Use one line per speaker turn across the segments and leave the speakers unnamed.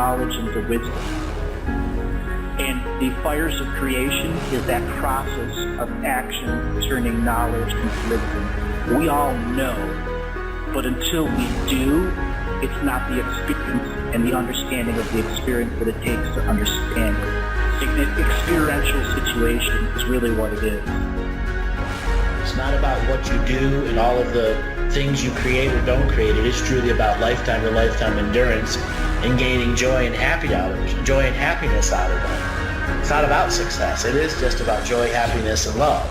knowledge into wisdom. And the fires of creation is that process of action turning knowledge into wisdom. We all know, but until we do, it's not the experience and the understanding of the experience that it takes to understand it. An experiential situation is really what it is.
It's not about what you do and all of the things you create or don't create. It is truly about lifetime to lifetime endurance and gaining joy and happiness out of it. It's not about success. It is just about joy, happiness, and love.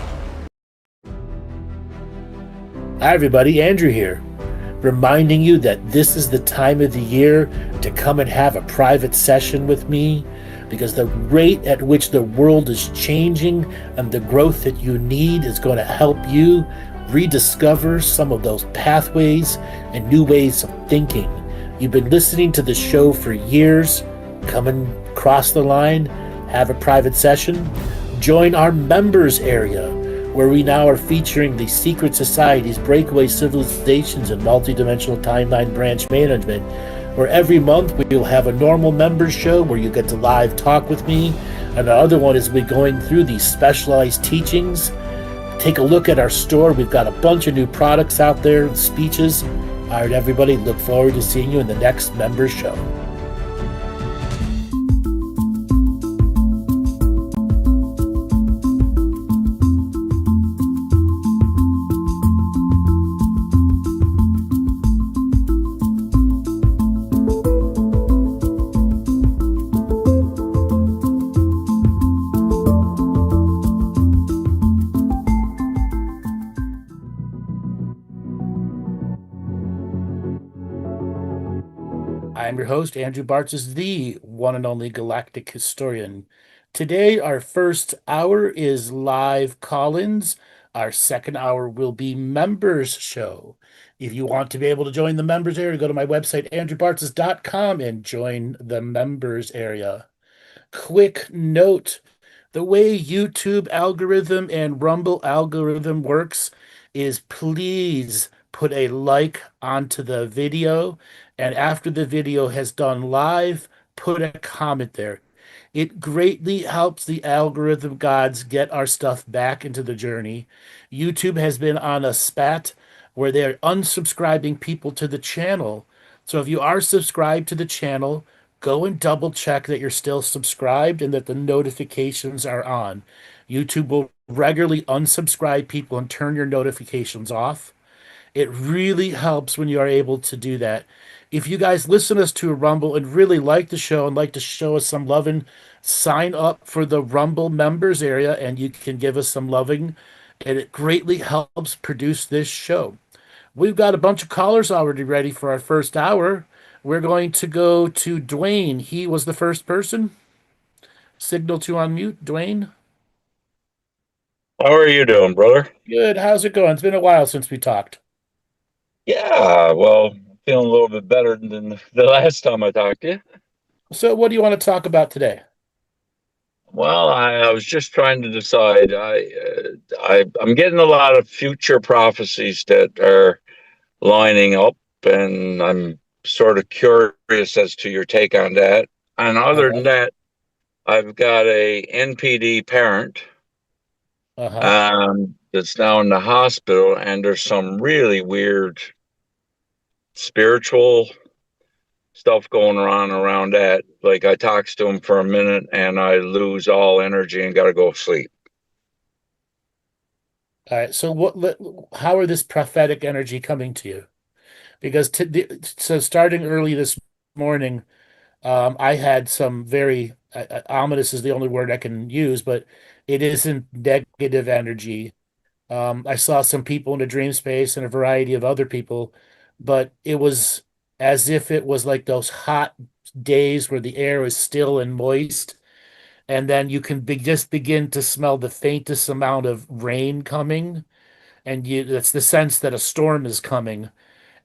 Hi everybody, Andrew here, reminding you that this is the time of the year to come and have a private session with me, because the rate at which the world is changing and the growth that you need is going to help you rediscover some of those pathways and new ways of thinking. You've been listening to the show for years. Come and cross the line, have a private session. Join our members area, where we now are featuring the secret societies, breakaway civilizations, and multidimensional timeline branch management, where every month we will have a normal members show where you get to live talk with me, and the other one is we going through these specialized teachings. Take a look at our store. We've got a bunch of new products out there and speeches. All right, everybody, look forward to seeing you in the next members show. I'm your host, Andrew Bartzis, the one and only Galactic Historian. Today, our first hour is live call-ins. Our second hour will be members show. If you want to be able to join the members area, go to my website, andrewbartzis.com, and join the members area. Quick note, the way YouTube algorithm and Rumble algorithm works is please put a like onto the video, and after the video has done live, put a comment there. It greatly helps the algorithm gods get our stuff back into the journey. YouTube has been on a spat where they're unsubscribing people to the channel. So if you are subscribed to the channel, go and double check that you're still subscribed and that the notifications are on. YouTube will regularly unsubscribe people and turn your notifications off. It really helps when you are able to do that. If you guys listen to us to a Rumble and really like the show and like to show us some loving, sign up for the Rumble members area and you can give us some loving, and it greatly helps produce this show. We've got a bunch of callers already ready for our first hour. We're going to go to Dwayne. He was the first person. Signal to unmute. Dwayne?
How are you doing, brother?
Good. How's it going? It's been a while since we talked.
Yeah, well, feeling a little bit better than the last time I talked to you.
So what do you want to talk about today?
Well, I was just trying to decide. I'm getting a lot of future prophecies that are lining up, and I'm sort of curious as to your take on that. And other than that, I've got a NPD parent that's now in the hospital, and there's some really weird spiritual stuff going on around that. Like, I talks to him for a minute and I lose all energy and got to go sleep.
All right. So how are this prophetic energy coming to you? Because so starting early this morning, I had some very ominous is the only word I can use, but it isn't negative energy. I saw some people in the dream space and a variety of other people, but it was as if it was like those hot days where the air is still and moist, and then you can just begin to smell the faintest amount of rain coming, and that's the sense that a storm is coming.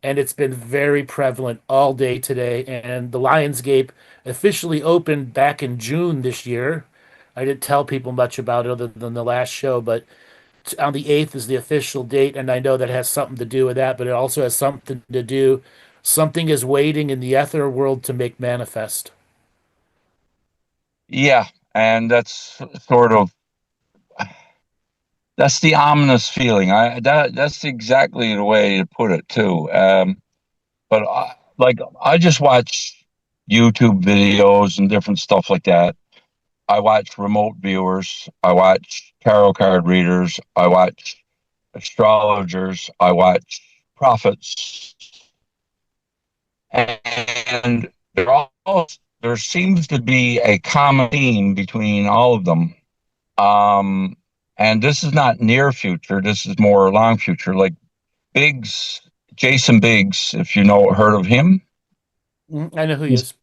And it's been very prevalent all day today. And the Lionsgate officially opened back in June this year. I didn't tell people much about it other than the last show, but on the 8th is the official date, and I know that has something to do with that, but it also has something to do, something is waiting in the ether world to make manifest.
Yeah, and that's sort of that's the ominous feeling. That's exactly the way to put it too. But I just watch YouTube videos and different stuff like that. I watch remote viewers. I watch tarot card readers. I watch astrologers. I watch prophets, and there seems to be a common theme between all of them. Um, and this is not near future. This is more long future. Like Biggs, Jason Biggs, if you know heard of him.
I know who he is.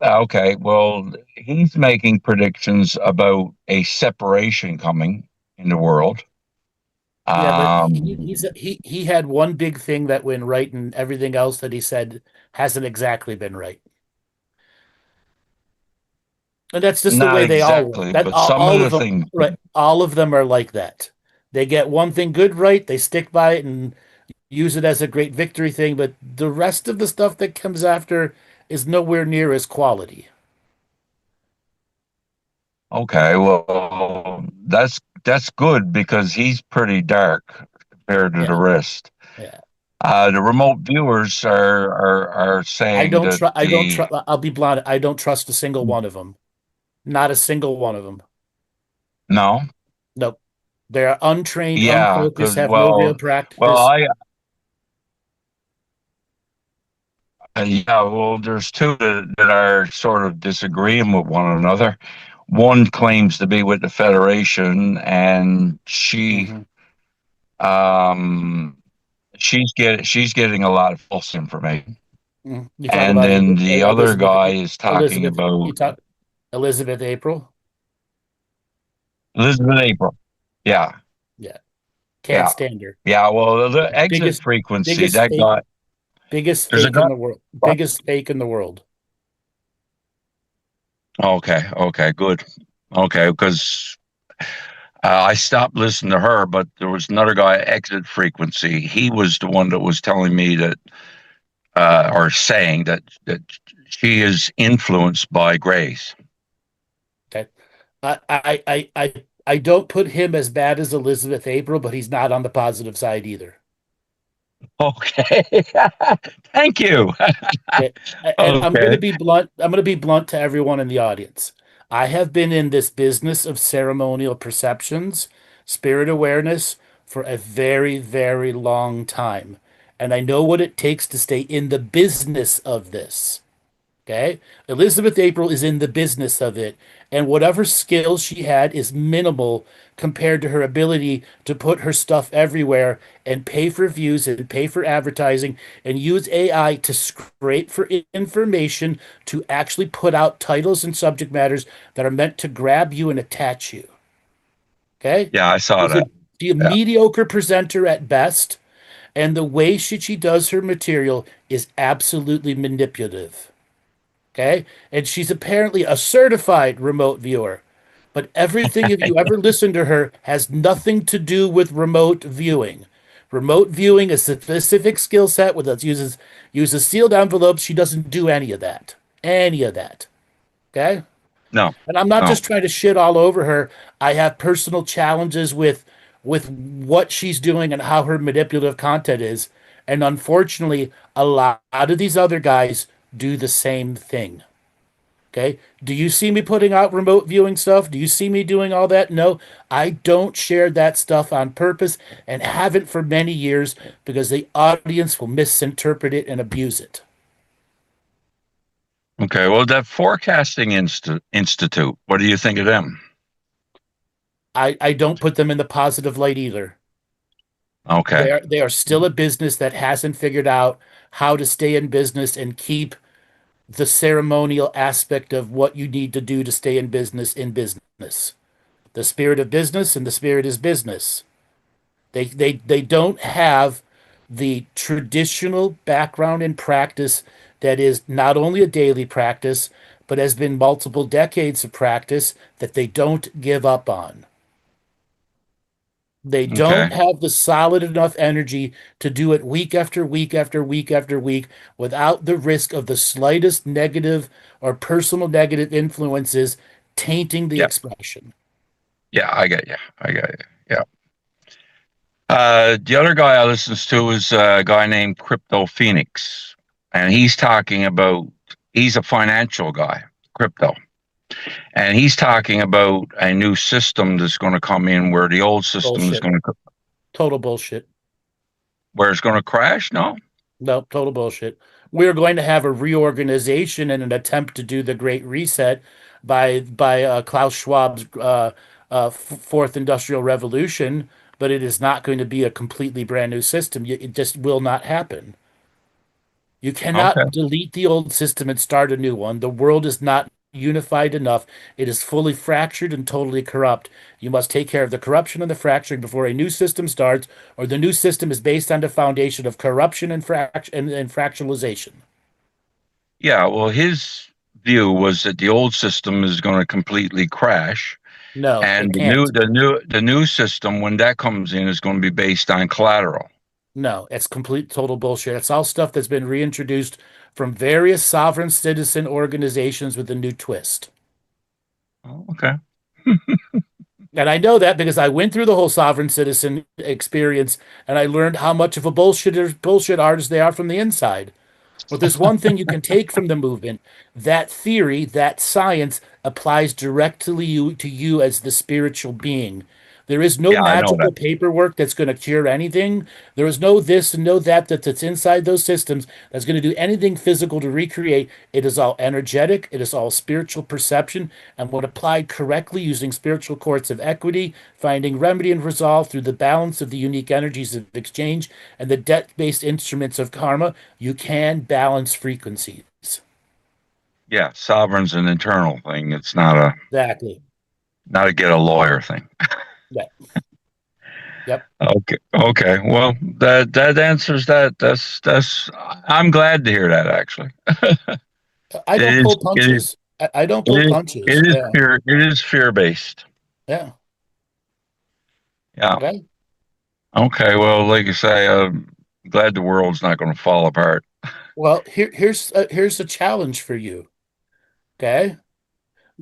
Okay, well, he's making predictions about a separation coming in the world.
Yeah, but
Um,
he had one big thing that went right, and everything else that he said hasn't exactly been right. And that's just the
Not
way they all work.
exactly,
That
but some of
all of
the
them,
things.
right? All of them are like that. They get one thing good right, they stick by it and use it as a great victory thing, but the rest of the stuff that comes after is nowhere near as quality.
Okay, well, that's good because he's pretty dark compared to
Yeah,
the rest.
yeah.
The remote viewers are saying that
I don't trust. I'll be blunt. I don't trust a single one of them. Not a single one of them.
no,
Nope. They're untrained,
yeah,
unfocused,
because
have no real
well,
practice.
yeah, well, there's two that are sort of disagreeing with one another. One claims to be with the Federation, and
Hmm.
um, she's getting a lot of false information.
You talk
And
about
then the other
Elizabeth,
guy is talking
Elizabeth. You
about
talk Elizabeth April.
Elizabeth April. Yeah,
Yeah, can't
yeah,
stand her.
yeah. Well, the exit
Biggest,
frequency
biggest
that
fake,
guy.
biggest
There's a
fake
guy.
in the world.
What?
Biggest fake in the world.
Okay, okay, good. Okay, because I stopped listening to her, but there was another guy, exit frequency. He was the one that was telling me that, or saying that she is influenced by Grace.
Okay. I don't put him as bad as Elizabeth April, but he's not on the positive side either.
Okay, thank you.
Okay. And I'm going to
Okay.
be blunt. I'm going to be blunt to everyone in the audience. I have been in this business of ceremonial perceptions, spirit awareness for a very, very long time. And I know what it takes to stay in the business of this. Okay. Elizabeth April is in the business of it. And whatever skills she had is minimal compared to her ability to put her stuff everywhere and pay for views and pay for advertising and use AI to scrape for information to actually put out titles and subject matters that are meant to grab you and attach you. Okay.
Yeah, I saw
She's
that.
a
Yeah.
mediocre presenter at best. And the way she does her material is absolutely manipulative. Okay. And she's apparently a certified remote viewer. But everything, if you ever listen to her, has nothing to do with remote viewing. Remote viewing is a specific skill set with us uses sealed envelopes. She doesn't do any of that. Any of that. Okay.
No,
And I'm not
no.
just trying to shit all over her. I have personal challenges with what she's doing and how her manipulative content is. And unfortunately, a lot of these other guys do the same thing. Okay. Do you see me putting out remote viewing stuff? Do you see me doing all that? No, I don't share that stuff on purpose and haven't for many years because the audience will misinterpret it and abuse it.
Okay, well, that forecasting institute. What do you think of them?
I don't put them in the positive light either.
Okay,
They are still a business that hasn't figured out how to stay in business and keep the ceremonial aspect of what you need to do to stay in business in business. The spirit of business and the spirit is business. They don't have the traditional background and practice that is not only a daily practice, but has been multiple decades of practice that they don't give up on. They
okay,
don't have the solid enough energy to do it week after week after week after week without the risk of the slightest negative or personal negative influences tainting the
Yeah.
expression.
Yeah. I get you. I get you. Yeah. The other guy I listens to is a guy named Crypto Phoenix, and he's a financial guy, crypto, and he's talking about a new system that's going to come in where the old system is
Bullshit.
going to,
Total bullshit.
where it's going to crash. No.
No, total bullshit. We're going to have a reorganization in an attempt to do the Great Reset by Klaus Schwab's Fourth Industrial Revolution, but it is not going to be a completely brand new system. It just will not happen. You
Okay.
cannot delete the old system and start a new one. The world is not unified enough. It is fully fractured and totally corrupt. You must take care of the corruption and the fracturing before a new system starts, or the new system is based on the foundation of corruption and fractionalization.
Yeah. Well, his view was that the old system is going to completely crash,
No, it
and
can't.
the new system, when that comes in, is going to be based on collateral.
No, it's complete total bullshit. It's all stuff that's been reintroduced from various sovereign citizen organizations with a new twist.
Oh, okay.
And I know that because I went through the whole sovereign citizen experience and I learned how much of a bullshit artist they are from the inside. But there's one thing you can take from the movement. That theory, that science applies directly to you as the spiritual being. There is no
Yeah, I know that.
magical paperwork that's going to cure anything. There is no this and no that's inside those systems that's going to do anything physical to recreate. It is all energetic. It is all spiritual perception. And when applied correctly using spiritual courts of equity, finding remedy and resolve through the balance of the unique energies of exchange and the debt-based instruments of karma, you can balance frequencies.
Yeah, sovereign's an internal thing. It's
Exactly.
not a get a lawyer thing.
Yeah. Yep.
Okay. Okay. Well, that answers that. That's. I'm glad to hear that. Actually,
I
it
don't
is.
pull
It is.
punches. I don't pull
It is.
punches.
It is
Yeah.
fear. It is fear based.
Yeah.
Yeah.
Okay.
Okay. Well, like you say, I'm glad the world's not going to fall apart.
Well, here's a challenge for you. Okay.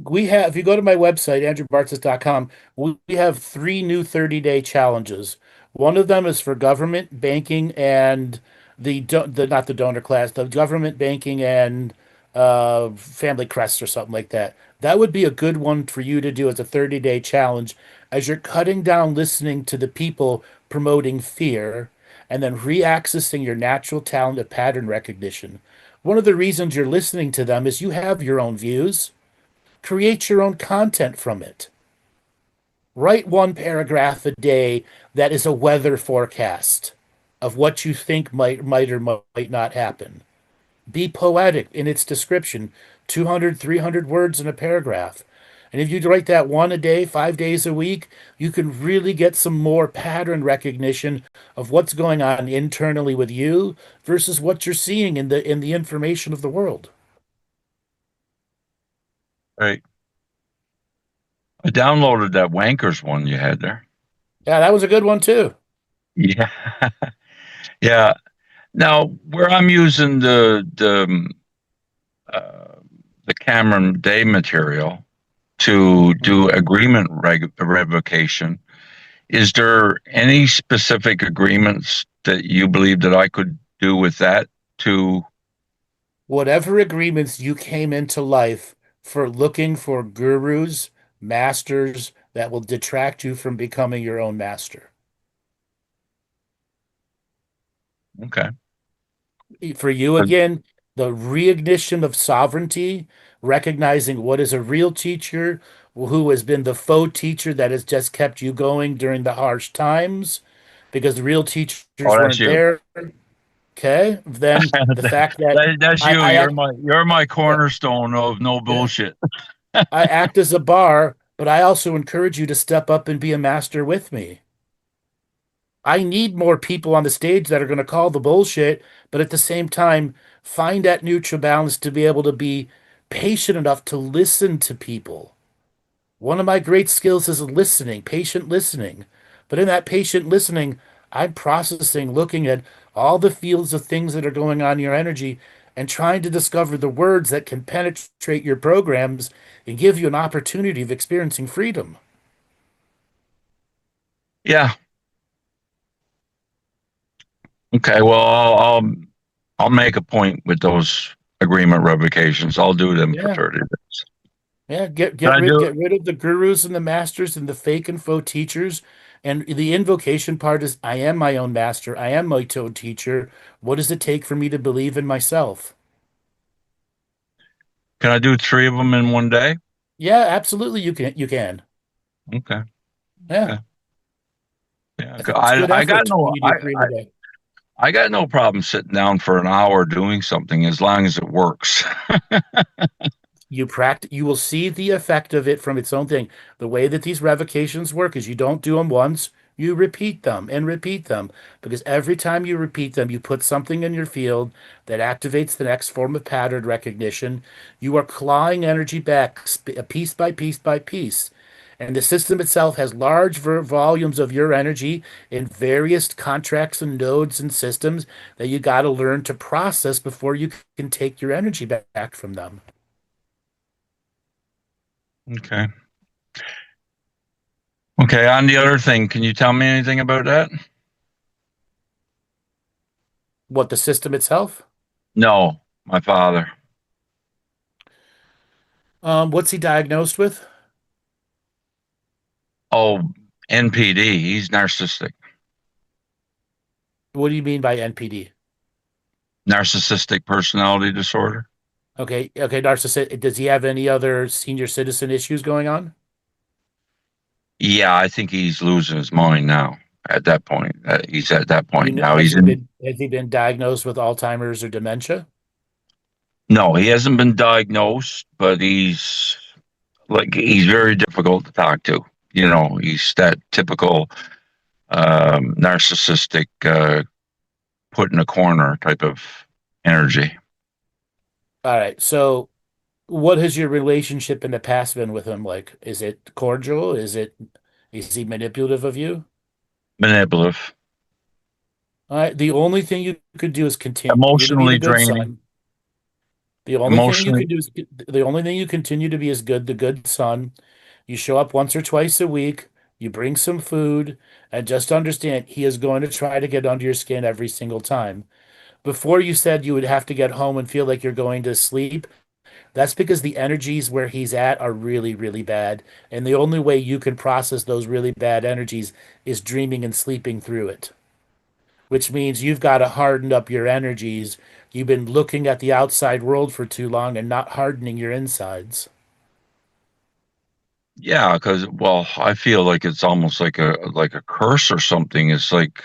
We have, if you go to my website, andrewbartzis.com, we have three new 30-day challenges. One of them is for government, banking, and the not the donor class, the government, banking, and family crest or something like that. That would be a good one for you to do as a 30-day challenge as you're cutting down listening to the people promoting fear and then reaccessing your natural talent of pattern recognition. One of the reasons you're listening to them is you have your own views. Create your own content from it. Write one paragraph a day that is a weather forecast of what you think might or might not happen. Be poetic in its description, 200, 300 words in a paragraph. And if you write that one a day, 5 days a week, you can really get some more pattern recognition of what's going on internally with you versus what you're seeing in the information of the world.
Right. I downloaded that Wankers one you had there.
Yeah, that was a good one too.
Yeah. Yeah. Now, where I'm using the Cameron Day material to do agreement revocation, is there any specific agreements that you believe that I could do with that to?
Whatever agreements you came into life for looking for gurus, masters that will detract you from becoming your own master.
Okay.
For you, again, the reignition of sovereignty, recognizing what is a real teacher, who has been the faux teacher that has just kept you going during the harsh times, because the real teachers
Oh, that's
weren't
you.
there. Okay, then the fact that
That's you.
I act,
You're my
yeah,
cornerstone of no
yeah,
bullshit.
I act as a bar, but I also encourage you to step up and be a master with me. I need more people on the stage that are going to call the bullshit, but at the same time, find that neutral balance to be able to be patient enough to listen to people. One of my great skills is listening, patient listening. But in that patient listening, I'm processing, looking at all the fields of things that are going on in your energy, and trying to discover the words that can penetrate your programs and give you an opportunity of experiencing freedom.
Yeah. Okay. Well, I'll make a point with those agreement revocations. I'll do them for
Yeah.
30 days.
Yeah, get
Can
get
I
rid
do
get rid of the gurus and the masters and the fake and faux teachers. And the invocation part is I am my own master. I am my own teacher. What does it take for me to believe in myself?
Can I do 3 of them in one day?
Yeah, absolutely you can.
Okay.
Yeah.
Okay. Yeah.
It's good
I got
effort when
no
you do three in a day.
I got no problem sitting down for an hour doing something as long as it works.
You will see the effect of it from its own thing. The way that these revocations work is you don't do them once, you repeat them and repeat them because every time you repeat them, you put something in your field that activates the next form of pattern recognition. You are clawing energy back piece by piece by piece. And the system itself has large volumes of your energy in various contracts and nodes and systems that you got to learn to process before you can take your energy back from them.
Okay. Okay. On the other thing, can you tell me anything about that?
What, the system itself?
No, my father.
What's he diagnosed with?
Oh, NPD. He's narcissistic.
What do you mean by NPD?
Narcissistic personality disorder.
Okay, narcissist. Does he have any other senior citizen issues going on?
Yeah, I think he's losing his mind now. At that point, he's at that point now.
Has
He's
he
in.
been diagnosed with Alzheimer's or dementia?
No, he hasn't been diagnosed, but he's very difficult to talk to. He's that typical narcissistic, put in a corner type of energy.
All right. So, what has your relationship in the past been with him like? Is it cordial? Is he manipulative of you?
Manipulative,
All right. The only thing you could do is continue to be the
emotionally
good
draining,
son. The only thing you
emotionally.
can do is the only thing you continue to be is the good son. You show up once or twice a week, you bring some food, and just understand he is going to try to get under your skin every single time. Before you said you would have to get home and feel like you're going to sleep, that's because the energies where he's at are really, really bad. And the only way you can process those really bad energies is dreaming and sleeping through it, which means you've got to harden up your energies. You've been looking at the outside world for too long and not hardening your insides.
Yeah, because I feel like it's almost like a curse or something. It's like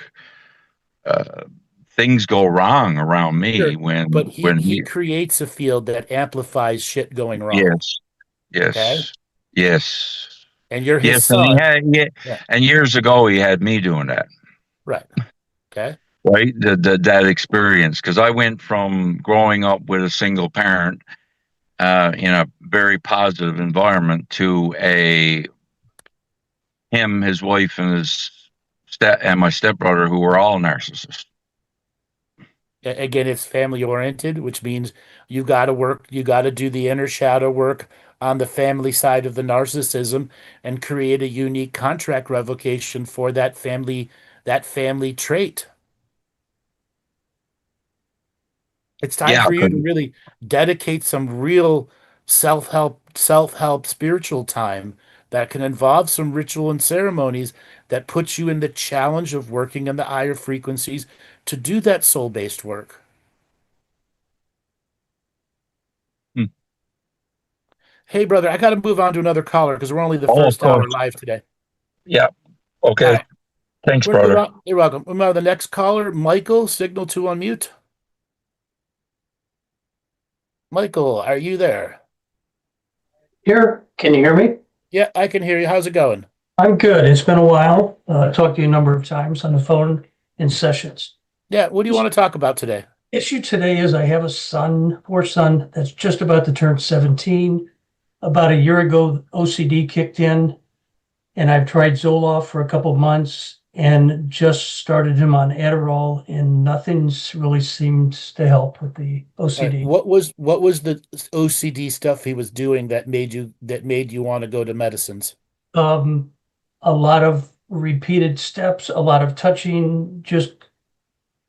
uh, things go wrong around me
Sure. But he
when
he creates a field that amplifies shit going wrong.
yes,
Okay.
yes, yes,
And you're his
yes, and he
son.
had yeah,
Yeah.
and years ago he had me doing that.
Right. Okay.
Right, that experience, because I went from growing up with a single parent in a very positive environment to his wife, and my stepbrother, who were all narcissists.
Again, it's family oriented, which means you got to do the inner shadow work on the family side of the narcissism and create a unique contract revocation for that family trait. It's time
Yeah,
for you
'cause-
to really dedicate some real self-help spiritual time that can involve some ritual and ceremonies that puts you in the challenge of working in the higher frequencies to do that soul-based work.
hmm.
Hey, brother, I got to move on to another caller because we're only the
Oh, of
first hour
course.
live today.
Yeah.
All
Okay.
right.
Thanks, brother.
You're welcome. Remember the next caller, Michael, signal to unmute. Michael, are you there?
Here, can you hear me?
Yeah, I can hear you. How's it going?
I'm good. It's been a while. I talked to you a number of times on the phone in sessions.
Yeah, what do you want to talk about today?
Issue today is I have a son, poor son, that's just about to turn 17. About a year ago, OCD kicked in, and I've tried Zoloft for a couple of months, and just started him on Adderall, and nothing's really seems to help with the OCD.
What was the OCD stuff he was doing that made you want to go to medicines?
Um, a lot of repeated steps, a lot of touching,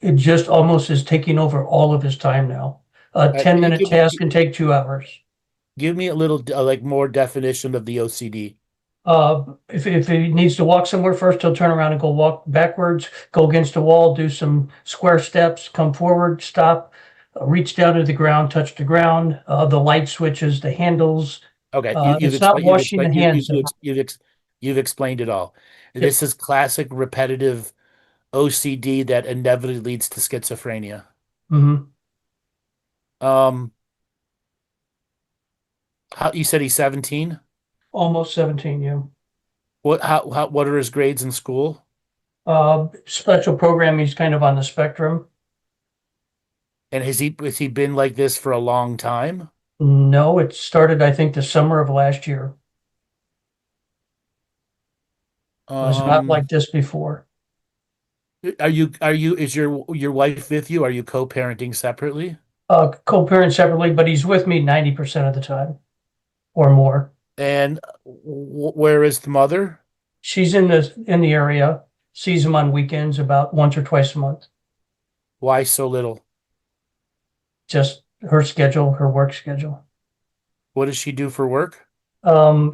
it just almost is taking over all of his time now. A
Can you
10-minute task can take 2 hours.
give me a little like more definition of the OCD?
If he needs to walk somewhere first, he'll turn around and go walk backwards, go against a wall, do some square steps, come forward, stop, reach down to the ground, touch the ground, the light switches, the handles.
Okay,
It's not washing the hands.
you've explained it all.
Yep.
This is classic repetitive OCD that inevitably leads to schizophrenia.
Mhm.
Um, how you said he's 17?
Almost 17, yeah.
What are his grades in school?
Special program, he's kind of on the spectrum.
And has he been like this for a long time?
No, it started, I think, the summer of last year. It was not
Um,
like this before.
is your wife with you? Are you co-parenting separately?
Co-parent separately, but he's with me 90% of the time or more.
And where is the mother?
She's in the area, sees him on weekends about once or twice a month.
Why so little?
Just her schedule, her work schedule.
What does she do for work?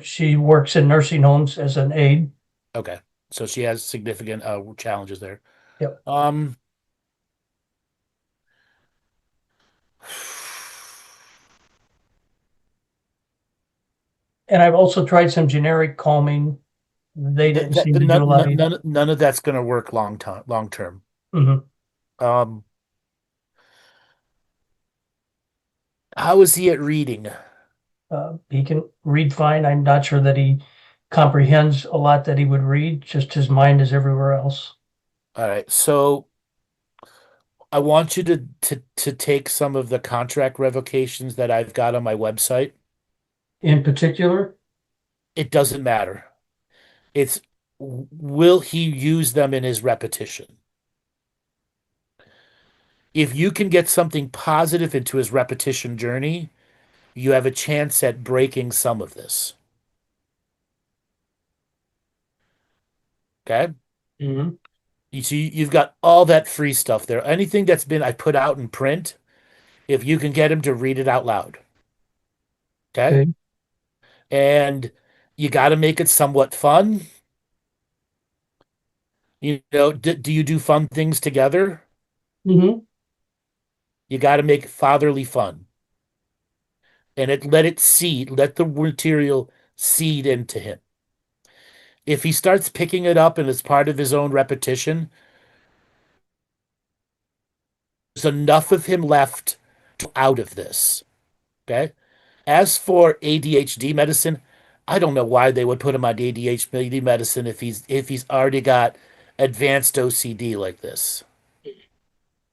She works in nursing homes as an aide.
Okay, so she has significant challenges there.
Yep. And I've also tried some generic calming. They didn't seem to do a lot either.
None of that's going to work long term.
Mhm.
Um, how is he at reading?
He can read fine. I'm not sure that he comprehends a lot that he would read, just his mind is everywhere else.
All right, so I want you to take some of the contract revocations that I've got on my website.
In particular,
It doesn't matter. It's will he use them in his repetition? If you can get something positive into his repetition journey, you have a chance at breaking some of this. Okay?
Mhm.
You see, you've got all that free stuff there. Anything that's been I put out in print, if you can get him to read it out loud. Okay?
Okay.
And you got to make it somewhat fun. Do you do fun things together?
Mhm.
You got to make it fatherly fun. And let the material seed into him. If he starts picking it up and it's part of his own repetition, there's enough of him left out of this. Okay. As for ADHD medicine, I don't know why they would put him on ADHD medicine if he's already got advanced OCD like this.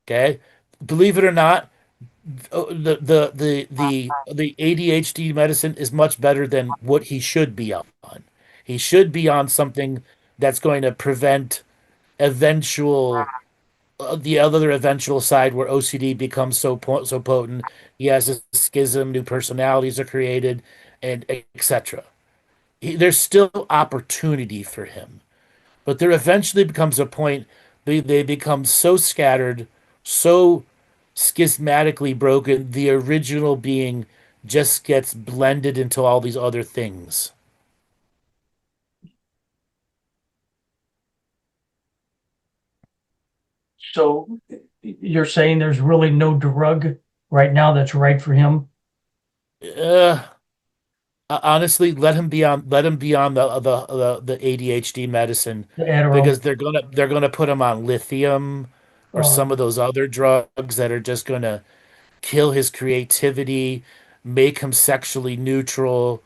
Okay. Believe it or not, the ADHD medicine is much better than what he should be on. He should be on something that's going to prevent eventual the other eventual side where OCD becomes so potent. He has a schism, new personalities are created, and etc. There's still opportunity for him, but there eventually becomes a point they become so scattered, so schismatically broken, the original being just gets blended into all these other things.
So you're saying there's really no drug right now that's right for him?
Uh, Honestly, let him be on the ADHD medicine
The Adderall?
because they're gonna put him on lithium or some of
Um,
those other drugs that are just gonna kill his creativity, make him sexually neutral,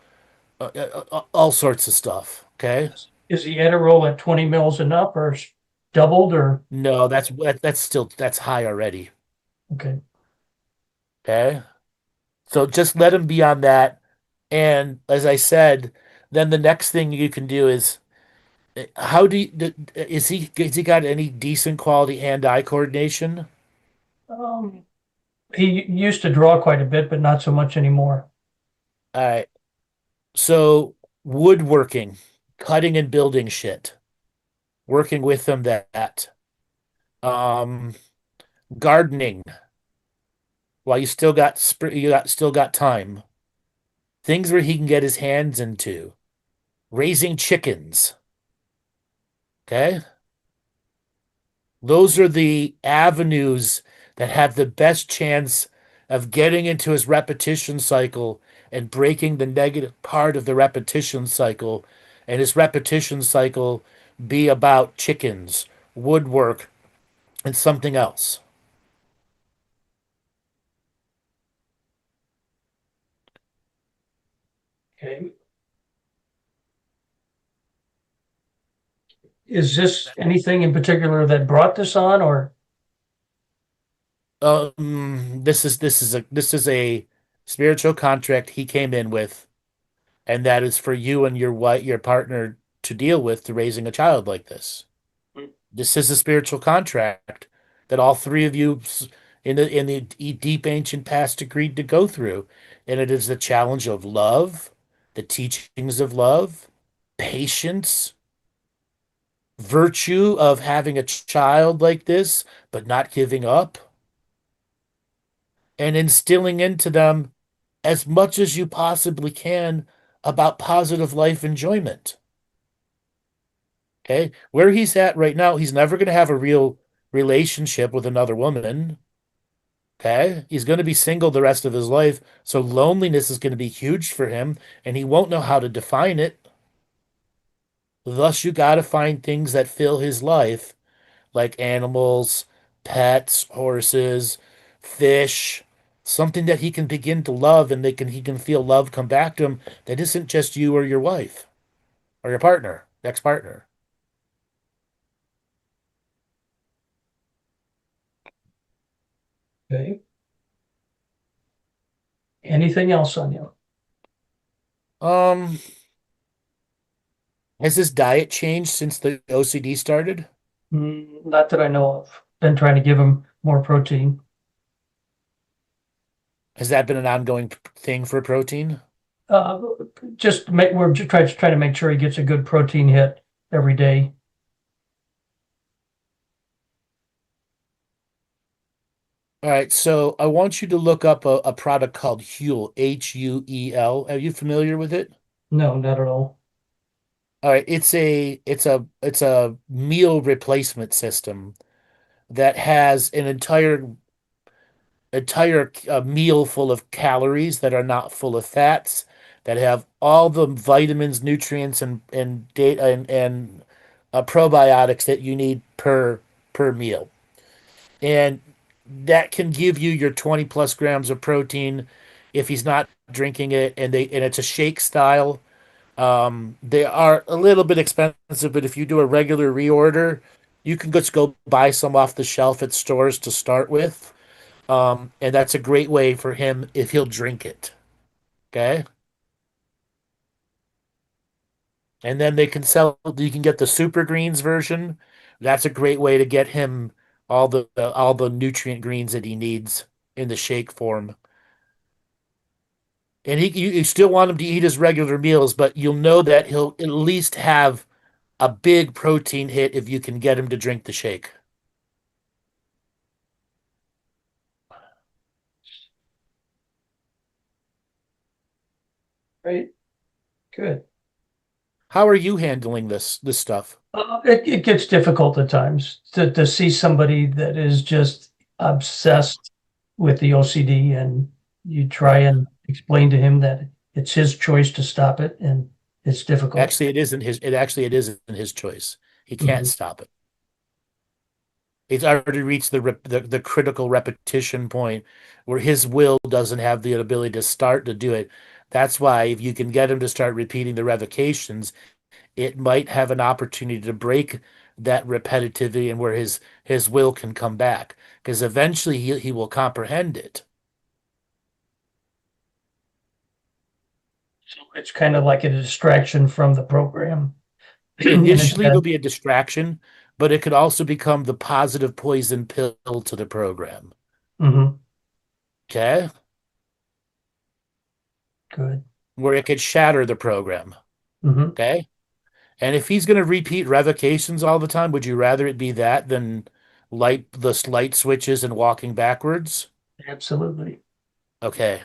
all sorts of stuff. Okay?
is the Adderall at 20 mils enough or doubled or?
No, that's high already.
Okay.
Okay? So just let him be on that. And as I said, then the next thing you can do is How do you, has he got any decent quality hand-eye coordination?
Um, he used to draw quite a bit, but not so much anymore.
All right. So woodworking, cutting and building shit, working with them that. Um, Gardening while still got time. Things where he can get his hands into. Raising chickens. Okay? Those are the avenues that have the best chance of getting into his repetition cycle and breaking the negative part of the repetition cycle, and his repetition cycle be about chickens, woodwork, and something else.
Okay. Is this anything in particular that brought this on, or?
This is a spiritual contract he came in with, and that is for you and your partner to deal with to raising a child like this. This is a spiritual contract that all three of you in the deep ancient past agreed to go through, and it is the challenge of love, the teachings of love, patience, virtue of having a child like this but not giving up, and instilling into them as much as you possibly can about positive life enjoyment. Okay. Where he's at right now, he's never going to have a real relationship with another woman. Okay. He's going to be single the rest of his life. So loneliness is going to be huge for him, and he won't know how to define it. Thus, you got to find things that fill his life, like animals, pets, horses, fish, something that he can begin to love, and he can feel love come back to him that isn't just you or your wife or your partner, ex-partner.
Okay. Anything else on you?
Um, has his diet changed since the OCD started?
Not that I know of. Been trying to give him more protein.
Has that been an ongoing thing for protein?
Uh, we're just trying to make sure he gets a good protein hit every day.
All right, so I want you to look up a product called Huel, Huel. Are you familiar with it?
No, not at all.
All right, it's a meal replacement system that has an entire meal full of calories that are not full of fats, that have all the vitamins, nutrients, and data and probiotics that you need per meal, and that can give you your 20 plus grams of protein if he's not drinking it, and it's a shake style. They are a little bit expensive, but if you do a regular reorder, you can just go buy some off the shelf at stores to start with. And that's a great way for him if he'll drink it. Okay. And then you can get the super greens version. That's a great way to get him all the nutrient greens that he needs in the shake form. And you still want him to eat his regular meals, but you'll know that he'll at least have a big protein hit if you can get him to drink the shake.
Right. Good.
How are you handling this stuff?
It gets difficult at times to see somebody that is just obsessed with the OCD, and you try and explain to him that it's his choice to stop it, and it's difficult.
Actually, it isn't his choice. He can't
Mhm.
stop it. He's already reached the critical repetition point where his will doesn't have the ability to start to do it. That's why if you can get him to start repeating the revocations, it might have an opportunity to break that repetitivity and where his will can come back. Because eventually he will comprehend it.
So it's kind of like a distraction from the program.
Initially, it'll be a distraction, but it could also become the positive poison pill to the program.
Mm-hmm.
Okay?
Good.
Where it could shatter the program.
Mm-hmm.
Okay? And if he's going to repeat revocations all the time, would you rather it be that than the light switches and walking backwards?
Absolutely.
Okay.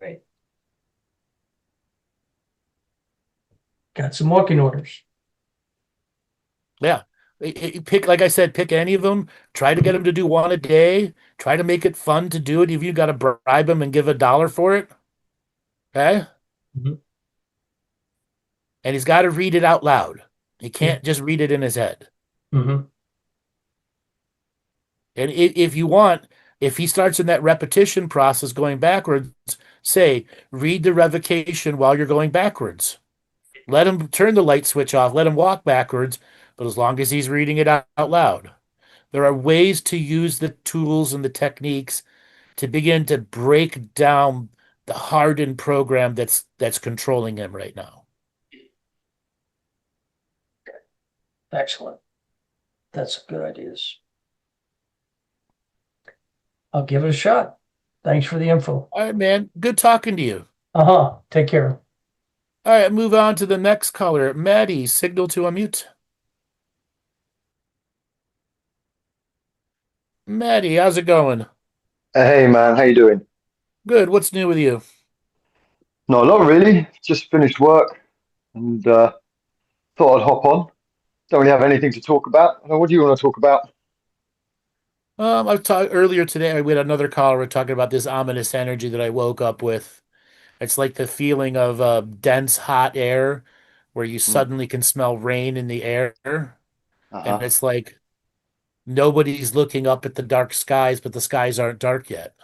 Right. Got some walking orders.
Yeah. Pick, like I said, pick any of them. Try to get him to do one a day. Try to make it fun to do it. If you got to bribe him and give $1 for it, okay?
Mm-hmm.
And he's got to read it out loud. He
Yeah.
can't just read it in his head.
Mm-hmm.
And if you want, if he starts in that repetition process going backwards, say, read the revocation while you're going backwards. Let him turn the light switch off. Let him walk backwards, but as long as he's reading it out loud. There are ways to use the tools and the techniques to begin to break down the hardened program that's controlling him right now.
Excellent. That's good ideas. I'll give it a shot. Thanks for the info.
All right, man. Good talking to you.
Uh-huh. Take care.
All right, move on to the next caller. Maddie, signal to unmute. Maddie, how's it going?
Hey man, how you doing?
Good. What's new with you?
Not a lot really. Just finished work and thought I'd hop on. Don't really have anything to talk about. What do you want to talk about?
I talked earlier today. We had another caller talking about this ominous energy that I woke up with. It's like the feeling of dense hot air where you suddenly can smell rain in the air. And
Uh-huh.
it's like nobody's looking up at the dark skies, but the skies aren't dark yet.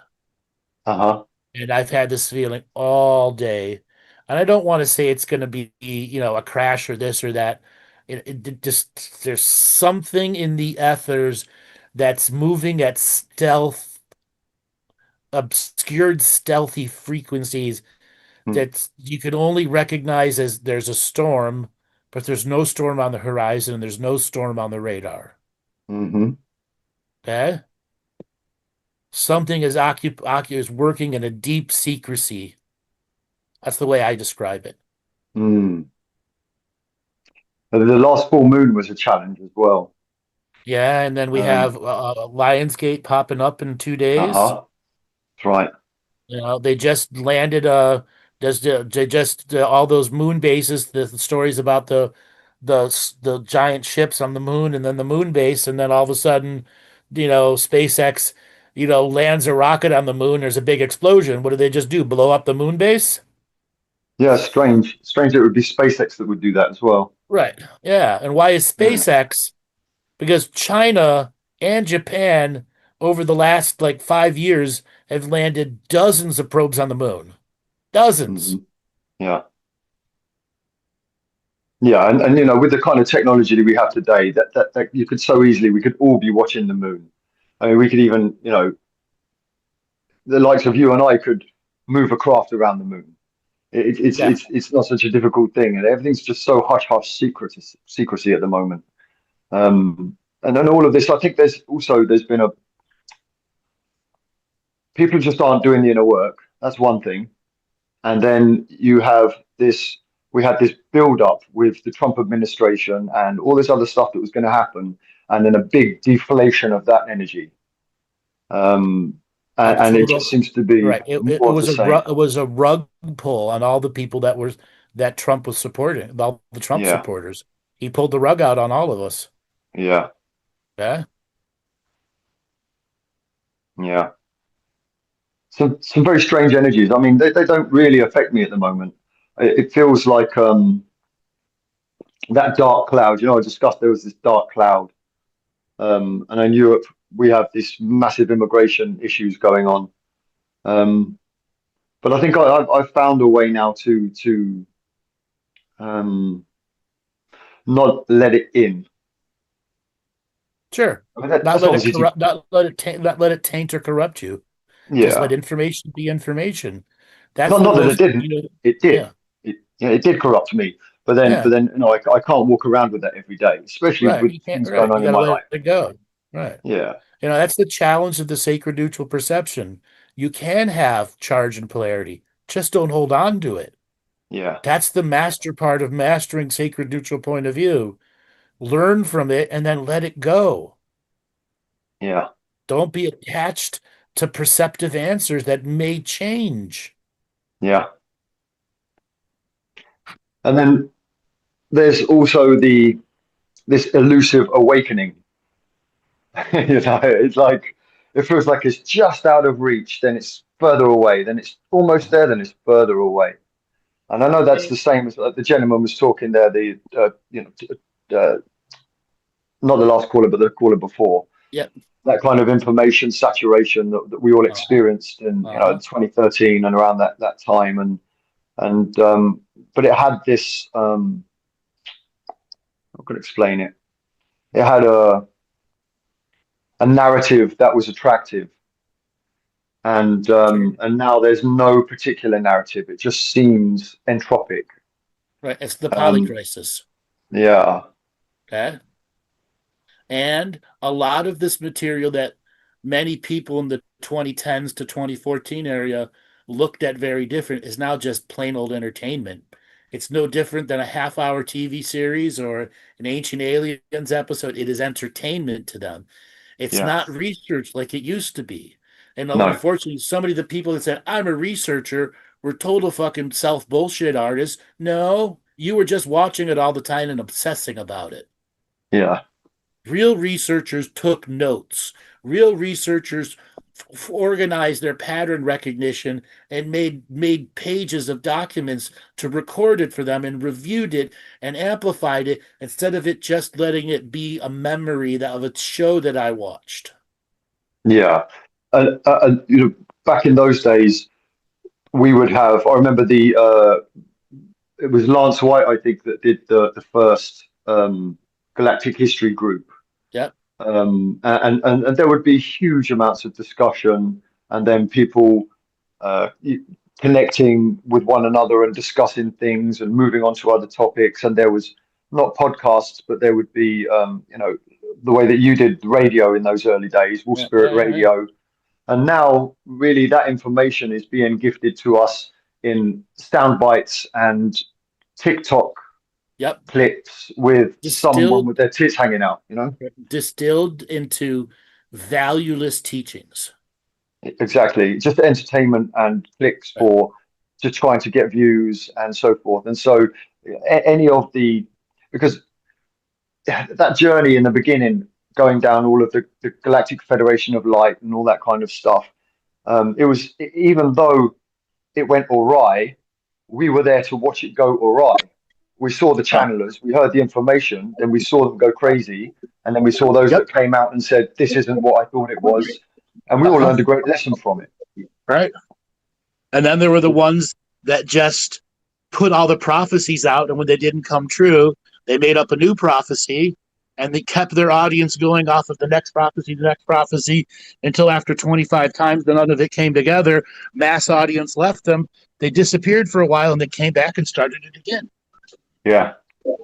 Uh-huh.
And I've had this feeling all day. And I don't want to say it's going to be, a crash or this or that. It just, there's something in the ethers that's moving at obscured, stealthy frequencies
Hmm.
that you can only recognize as there's a storm, but there's no storm on the horizon and there's no storm on the radar.
Mm-hmm.
Okay? Something is is working in a deep secrecy. That's the way I describe it.
Mm. The last full moon was a challenge as well.
Yeah, and then we have Lionsgate popping up in 2 days.
That's right.
They just landed all those moon bases, the stories about the giant ships on the moon and then the moon base, and then all of a sudden, SpaceX, lands a rocket on the moon, there's a big explosion. What do they just do? Blow up the moon base?
Yeah, strange. Strange it would be SpaceX that would do that as well.
Right. Yeah. And why is
Yeah.
SpaceX? Because China and Japan over the last 5 years have landed dozens of probes on the moon. Dozens.
Mhm. Yeah. Yeah, and with the kind of technology that we have today, that you could so easily, we could all be watching the moon. I mean, we could even, the likes of you and I could move a craft around the moon.
Yeah.
It's not such a difficult thing, and everything's just so hush secrecy at the moment. And then all of this, I think there's been people just aren't doing the inner work. That's one thing, and then we had this build up with the Trump administration and all this other stuff that was going to happen, and then a big deflation of that energy. And it just seems to be
right. It
more of
was
the same.
it was a rug pull on all the people that Trump was supporting, all the Trump
Yeah.
supporters. He pulled the rug out on all of us.
Yeah,
Yeah.
yeah. Some very strange energies. I mean, they don't really affect me at the moment. It feels like that dark cloud. I discussed there was this dark cloud, and in Europe we have this massive immigration issues going on. But I think I've found a way now to not let it in.
Sure.
I mean,
Not
that's
let it
obviously
corrupt, not let it taint or corrupt you. Just
yeah.
let information be information. That's
Not
the
that it
most,
didn't. It did.
yeah.
Yeah, it did corrupt me. But then, I can't walk around with that every day, especially
Right.
with
You can't,
things going
right. You
on in
got to
my
let
life.
it go. Right.
Yeah,
That's the challenge of the sacred neutral perception. You can have charge and polarity, just don't hold on to it.
yeah,
That's the master part of mastering sacred neutral point of view. Learn from it and then let it go.
yeah,
Don't be attached to perceptive answers that may change.
yeah. And then there's also this elusive awakening. It's like it feels like it's just out of reach, then it's further away, then it's almost there, then it's further away. And I know that's the same as the gentleman was talking there. Not the last caller, but the caller before.
Yep.
That kind of information saturation that we all
Uh-huh.
experienced in 2013 and around that time, and but it had this. I could explain it. It had a narrative that was attractive, and now there's no particular narrative. It just seems entropic.
Right. It's the
Um,
polycrisis.
yeah,
Okay. And a lot of this material that many people in the 2010s to 2014 area looked at very different is now just plain old entertainment. It's no different than a half-hour TV series or an Ancient Aliens episode. It is entertainment to them. It's
yeah,
not research like it used to be. And
no,
unfortunately, so many of the people that said, I'm a researcher, were total fucking self bullshit artists. No, you were just watching it all the time and obsessing about it.
yeah,
Real researchers took notes. Real researchers organized their pattern recognition and made pages of documents to record it for them and reviewed it and amplified it instead of it just letting it be a memory of a show that I watched.
yeah. Back in those days, we would have. I remember it was Lance White, I think, that did the first Galactic History group.
Yep.
And there would be huge amounts of discussion, and then people uh, connecting with one another and discussing things and moving on to other topics. And there was not podcasts, but there would be, the way that you did radio in those early days, Wolf Spirit
Yeah.
Radio. And now, really, that information is being gifted to us in sound bites and TikTok
Yep.
clips with someone
Distilled
with their tits hanging out,
distilled into valueless teachings.
Exactly. Just entertainment and clicks for just trying to get views and so forth. And so, any of because that journey in the beginning, going down all of the Galactic Federation of Light and all that kind of stuff, it was, even though it went awry, we were there to watch it go awry. We saw the channelers, we heard the information, then we saw them go crazy, and then we saw those that came out and said, "This isn't what I thought it was," and we all learned a great lesson from it.
Right. And then there were the ones that just put all the prophecies out, and when they didn't come true, they made up a new prophecy, and they kept their audience going off of the next prophecy, until after 25 times none of it came together. Mass audience left them. They disappeared for a while, and they came back and started it again.
Yeah.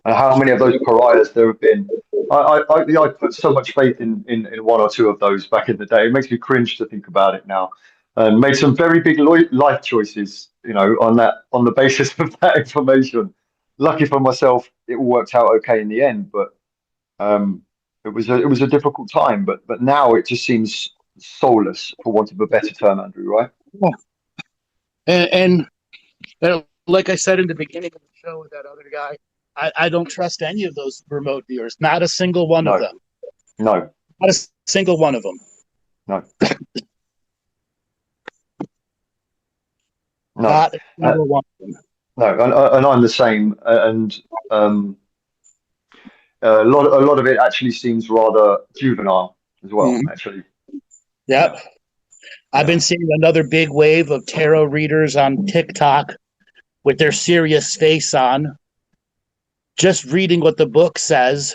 And how many of those pariahs there have been? I put so much faith in one or two of those back in the day. It makes me cringe to think about it now. And made some very big life choices, on the basis of that information. Lucky for myself, it all worked out okay in the end. But it was a difficult time. But now it just seems soulless, for want of a better term, Andrew. Right?
Yeah. And like I said in the beginning of the show with that other guy, I don't trust any of those remote viewers. Not a single one of them.
No.
Not a single one of them.
No. No.
Not a single one of them.
No, and I'm the same. And a lot of it actually seems rather juvenile as well. Actually.
Yep. I've been seeing another big wave of tarot readers on TikTok with their serious face on, just reading what the book says,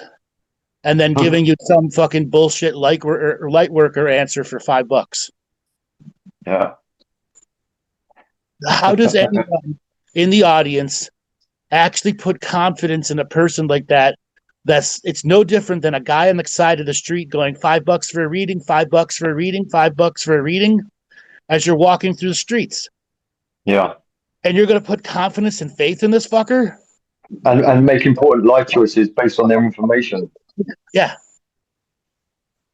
and then giving you some fucking bullshit light worker answer for $5.
Yeah.
How does anyone in the audience actually put confidence in a person like that, it's no different than a guy on the side of the street going $5 for a reading, $5 for a reading, $5 for a reading, as you're walking through the streets.
Yeah.
And you're going to put confidence and faith in this fucker?
And make important life choices based on their information.
Yeah.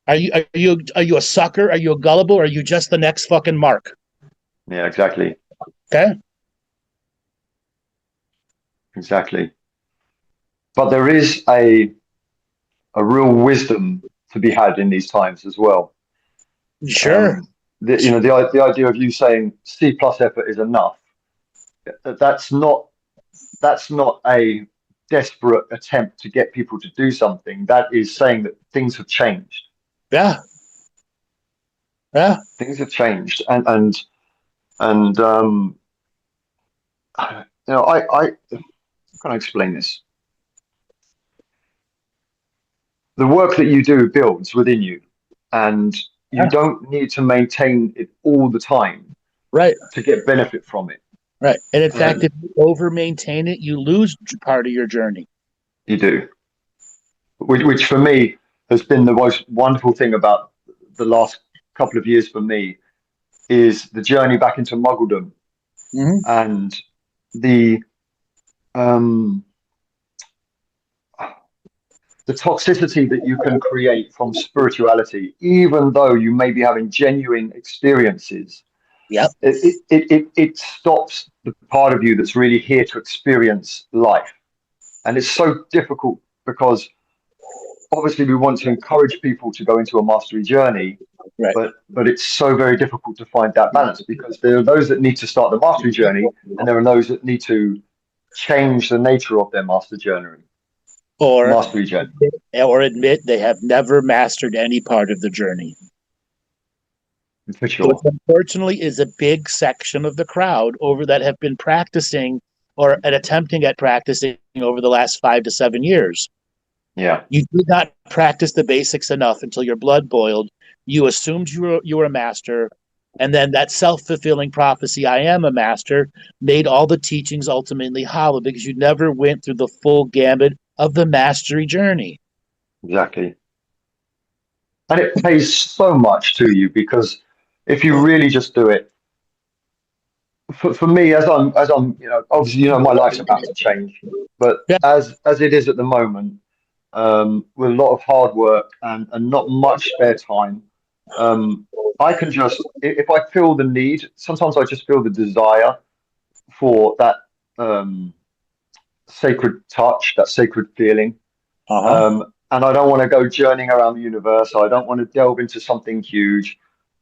Are you a sucker? Are you a gullible? Or are you just the next fucking Mark?
Yeah, exactly.
Okay.
Exactly. But there is a real wisdom to be had in these times as well.
Sure.
The idea of you saying C+ effort is enough. That's not a desperate attempt to get people to do something. That is saying that things have changed.
Yeah. Yeah.
Things have changed, and I how can I explain this? The work that you do builds within you, and you don't need to maintain it all the time,
right,
to get benefit from it.
Right. And in fact, if you over maintain it, you lose part of your journey.
You do. Which for me has been the most wonderful thing about the last couple of years for me, is the journey back into muggledom, and the toxicity that you can create from spirituality, even though you may be having genuine experiences.
Yep.
It stops the part of you that's really here to experience life. And it's so difficult because obviously we want to encourage people to go into a mastery journey, right, but it's so very difficult to find that balance, because there are those that need to start the mastery journey, and there are those that need to change the nature of their mastery journey. Or
admit they have never mastered any part of the journey.
For sure.
Which unfortunately is a big section of the crowd that have been practicing or attempting at practicing over the last 5 to 7 years.
Yeah.
You did not practice the basics enough until your blood boiled. You assumed you were a master, and then that self-fulfilling prophecy, I am a master, made all the teachings ultimately hollow because you never went through the full gamut of the mastery journey.
Exactly. And it pays so much to you, because if you really just do it, for me, as I'm, obviously, my life's about to change, but as it is at the moment, with a lot of hard work and not much spare time, I can just, if I feel the need, sometimes I just feel the desire for that sacred touch, that sacred feeling. And I don't want to go journeying around the universe. I don't want to delve into something huge.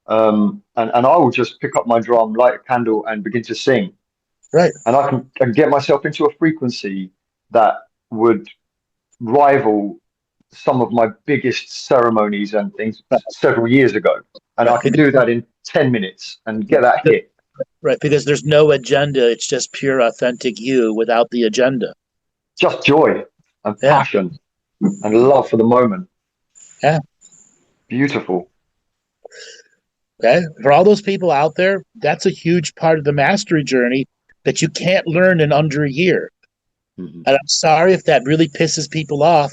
And I will just pick up my drum, light a candle, and begin to sing.
Right.
And I can get myself into a frequency that would rival some of my biggest ceremonies and things several years ago. And I can do that in 10 minutes and get that hit.
Right, because there's no agenda. It's just pure, authentic you without the agenda.
Just joy and passion and love for the moment.
Yeah.
Beautiful.
Okay. For all those people out there, that's a huge part of the mastery journey that you can't learn in under a year. And I'm sorry if that really pisses people off.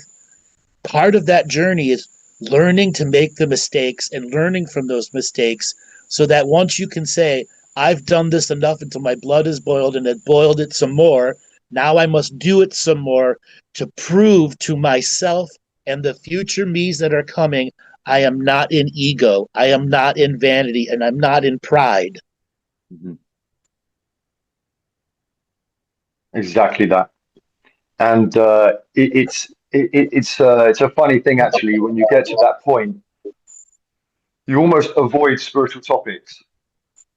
Part of that journey is learning to make the mistakes and learning from those mistakes, so that once you can say, I've done this enough until my blood is boiled and it boiled it some more, now I must do it some more to prove to myself and the future me's that are coming, I am not in ego, I am not in vanity, and I'm not in pride.
Exactly that. And it's a funny thing, actually, when you get to that point, you almost avoid spiritual topics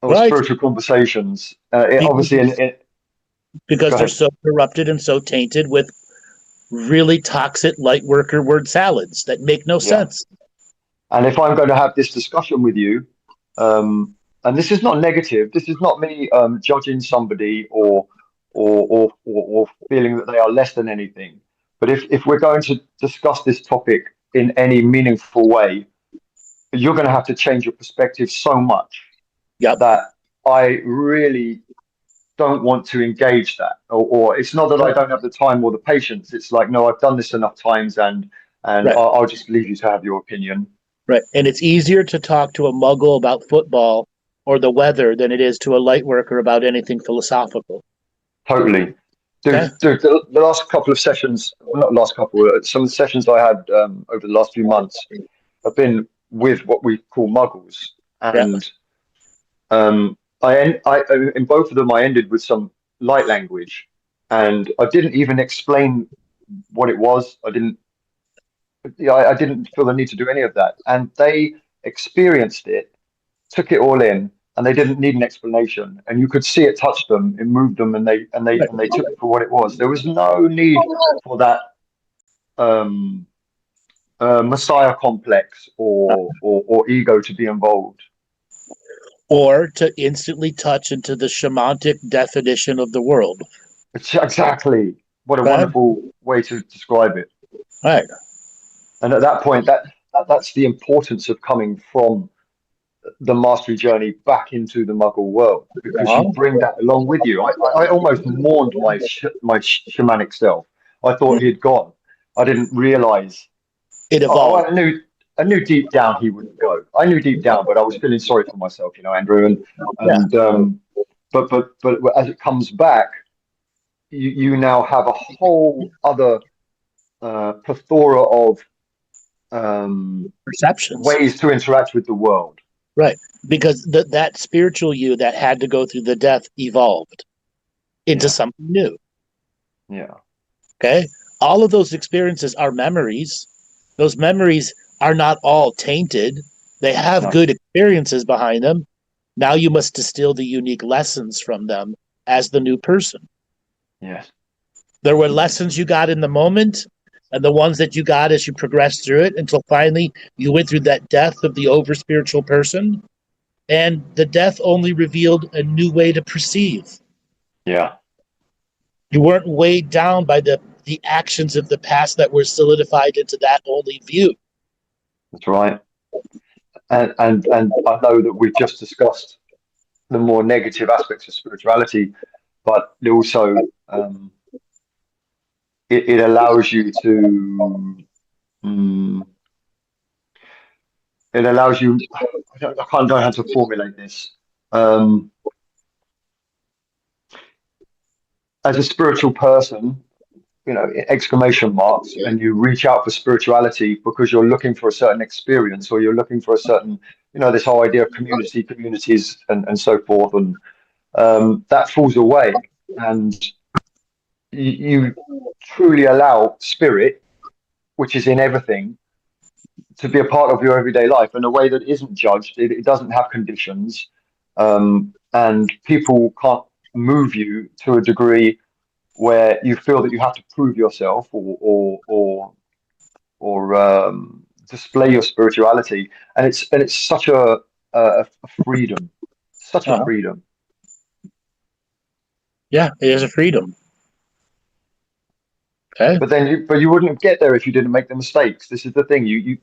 or spiritual conversations. Obviously,
because they're so corrupted and so tainted with really toxic light worker word salads that make no sense.
And if I'm going to have this discussion with you, and this is not negative, this is not me judging somebody or feeling that they are less than anything. But if we're going to discuss this topic in any meaningful way, you're going to have to change your perspective so much that I really don't want to engage that, or it's not that I don't have the time or the patience. It's like, no, I've done this enough times, and
Right.
I'll just leave you to have your opinion.
Right. And it's easier to talk to a muggle about football or the weather than it is to a light worker about anything philosophical.
Totally.
Okay.
Dude, the last couple of sessions, well, not last couple, some of the sessions I had over the last few months have been with what we call muggles. And in both of them, I ended with some light language. And I didn't even explain what it was. I didn't feel the need to do any of that. And they experienced it, took it all in, and they didn't need an explanation. And you could see it touch them, it moved them, and they took it for what it was. There was no need for that messiah complex or ego to be involved.
Or to instantly touch into the shamanic definition of the world.
Exactly. What a wonderful way to describe it.
Right.
And at that point, that's the importance of coming from the mastery journey back into the muggle world, because you bring that along with you. I almost mourned my shamanic self. I thought he'd gone. I didn't realize
it evolved.
I knew deep down he wouldn't go. I knew deep down, but I was feeling sorry for myself, Andrew. But as it comes back, you now have a whole other plethora of
perceptions,
ways to interact with the world.
Right, because that spiritual you that had to go through the death evolved into something new.
Yeah.
Okay. All of those experiences are memories. Those memories are not all tainted. They have good experiences behind them. Now you must distill the unique lessons from them as the new person.
Yes.
There were lessons you got in the moment, and the ones that you got as you progressed through it, until finally you went through that death of the over-spiritual person, and the death only revealed a new way to perceive.
Yeah.
You weren't weighed down by the actions of the past that were solidified into that only view.
That's right. And I know that we've just discussed the more negative aspects of spirituality, but it also it allows you to it allows you, I can't know how to formulate this, as a spiritual person, exclamation marks, and you reach out for spirituality because you're looking for a certain experience, or you're looking for a certain, this whole idea of communities and so forth, and that falls away, and you truly allow spirit, which is in everything, to be a part of your everyday life in a way that isn't judged. It doesn't have conditions, and people can't move you to a degree where you feel that you have to prove yourself or display your spirituality, and it's such a freedom, such a freedom.
Yeah, it is a freedom. Okay.
But you wouldn't get there if you didn't make the mistakes. This is the thing. You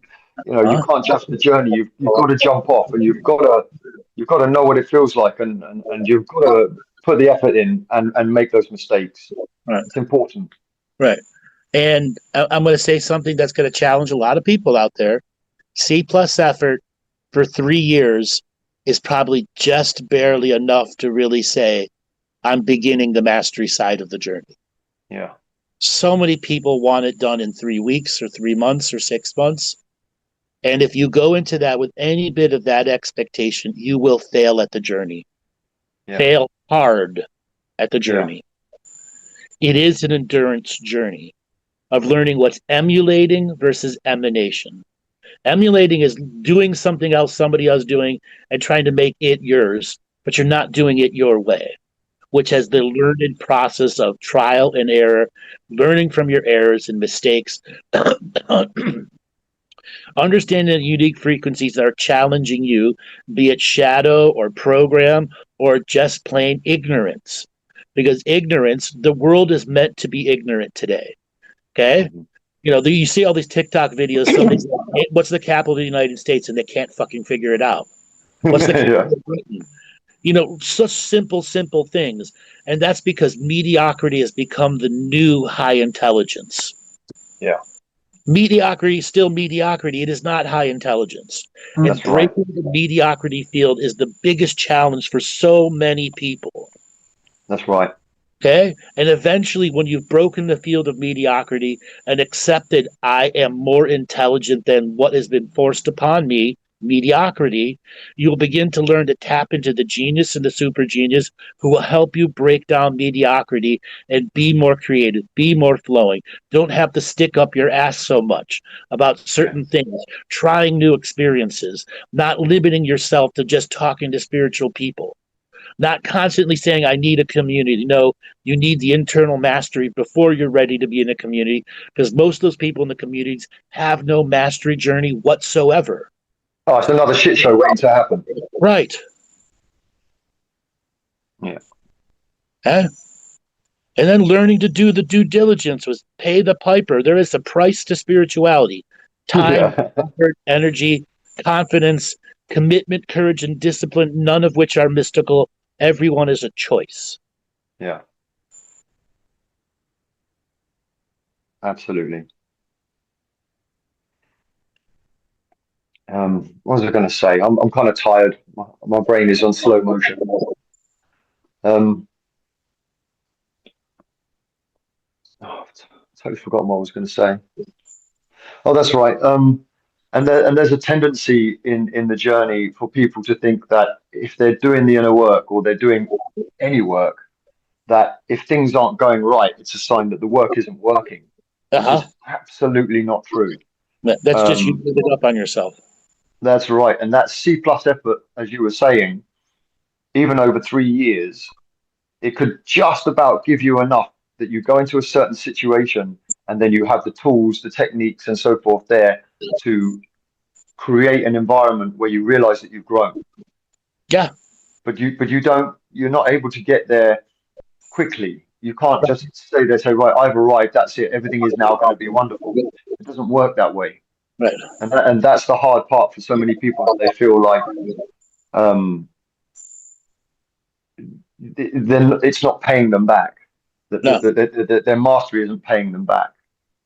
can't judge the journey. You've got to jump off, and you've got to know what it feels like, and you've got to put the effort in and make those mistakes.
Right.
It's important.
Right. And I'm going to say something that's going to challenge a lot of people out there. C+ effort for 3 years is probably just barely enough to really say, I'm beginning the mastery side of the journey.
Yeah.
So many people want it done in 3 weeks or 3 months or 6 months. And if you go into that with any bit of that expectation, you will fail at the journey. Yeah. Fail hard at the journey. Yeah. It is an endurance journey of learning what's emulating versus emanation. Emulating is doing something else somebody else doing and trying to make it yours, but you're not doing it your way, which has the learned process of trial and error, learning from your errors and mistakes, understanding the unique frequencies that are challenging you, be it shadow or program or just plain ignorance. Because ignorance, the world is meant to be ignorant today. Okay? Mm-hmm. You see all these TikTok videos, somebody's like, what's the capital of the United States? And they can't fucking figure it out. What's the capital of Britain? Such simple things. And that's because mediocrity has become the new high intelligence.
Yeah.
Mediocrity is still mediocrity. It is not high intelligence. And
That's right.
breaking the mediocrity field is the biggest challenge for so many people.
That's right.
Okay. And eventually, when you've broken the field of mediocrity and accepted, I am more intelligent than what has been forced upon me, mediocrity, you'll begin to learn to tap into the genius and the super genius who will help you break down mediocrity and be more creative, be more flowing. Don't have to stick up your ass so much about certain things, trying new experiences, not limiting yourself to just talking to spiritual people. Not constantly saying, I need a community. No, you need the internal mastery before you're ready to be in a community, because most of those people in the communities have no mastery journey whatsoever.
Oh, it's another shit show waiting to happen.
Right.
Yeah.
And then learning to do the due diligence was pay the piper. There is a price to spirituality. Time, effort, energy, confidence, commitment, courage, and discipline, none of which are mystical. Everyone is a choice.
Yeah. Absolutely. What was I going to say? I'm kind of tired. My brain is on slow motion. I've totally forgotten what I was going to say. Oh, that's right. And there's a tendency in the journey for people to think that if they're doing the inner work or they're doing any work, that if things aren't going right, it's a sign that the work isn't working. Which is absolutely not true.
That's just you put it up on yourself.
That's right. And that C plus effort, as you were saying, even over 3 years, it could just about give you enough that you go into a certain situation and then you have the tools, the techniques and so forth there to create an environment where you realize that you've grown.
Yeah.
But you're not able to get there quickly. You can't just say, right, I've arrived, that's it, everything is now going to be wonderful. It doesn't work that way.
Right.
And that's the hard part for so many people, that they feel like then it's not paying them back. Their mastery isn't paying them back.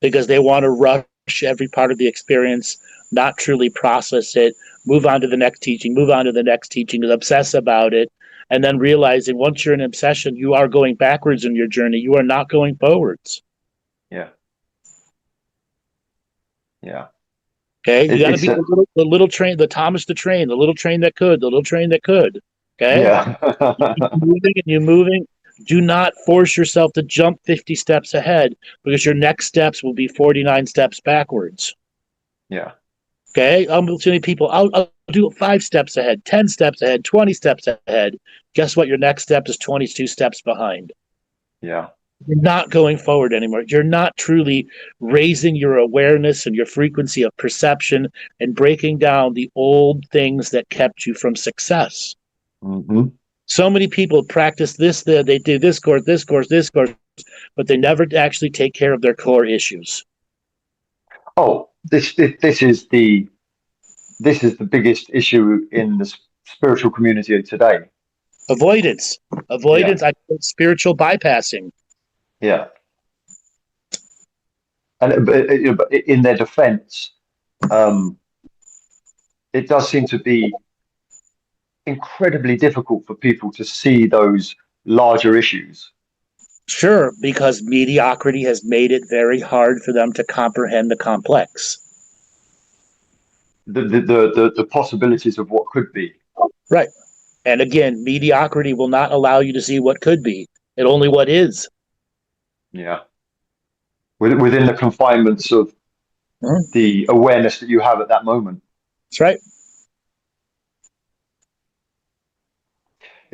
Because they want to rush every part of the experience, not truly process it, move on to the next teaching, obsess about it, and then realizing once you're in obsession, you are going backwards in your journey. You are not going forwards.
Yeah. Yeah.
Okay. You got to be the little train, the Thomas the Train, the little train that could. Okay.
Yeah.
You're moving. Do not force yourself to jump 50 steps ahead, because your next steps will be 49 steps backwards.
Yeah.
Okay. I'm telling people, I'll do 5 steps ahead, 10 steps ahead, 20 steps ahead. Guess what? Your next step is 22 steps behind.
Yeah.
You're not going forward anymore. You're not truly raising your awareness and your frequency of perception and breaking down the old things that kept you from success.
Mm-hmm.
So many people practice this, they do this course, but they never actually take care of their core issues.
Oh, this is the biggest issue in the spiritual community today.
Avoidance.
Yeah.
I call it spiritual bypassing.
Yeah. And in their defense, it does seem to be incredibly difficult for people to see those larger issues.
Sure, because mediocrity has made it very hard for them to comprehend the complex.
The possibilities of what could be.
Right. And again, mediocrity will not allow you to see what could be. It only what is.
Yeah. Within the confinements of the awareness that you have at that moment.
That's right.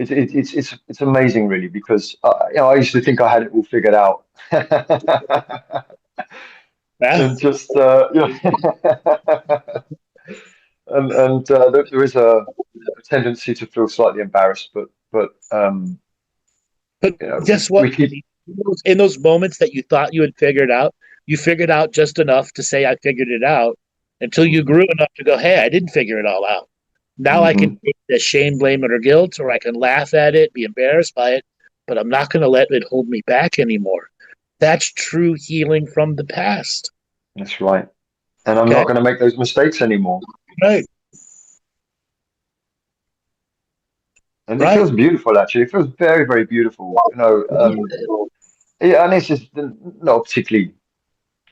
It's amazing, really, because I used to think I had it all figured out, and just there is a tendency to feel slightly embarrassed, but
guess what? In those moments that you thought you had figured out, you figured out just enough to say I figured it out, until you grew enough to go, hey, I didn't figure it all out. Now I can take the shame, blame it, or guilt, or I can laugh at it, be embarrassed by it, but I'm not going to let it hold me back anymore. That's true healing from the past.
That's right. And I'm
Okay.
not going to make those mistakes anymore.
Right.
And it feels beautiful, actually. It feels very, very beautiful. Yeah, and it's just not a particularly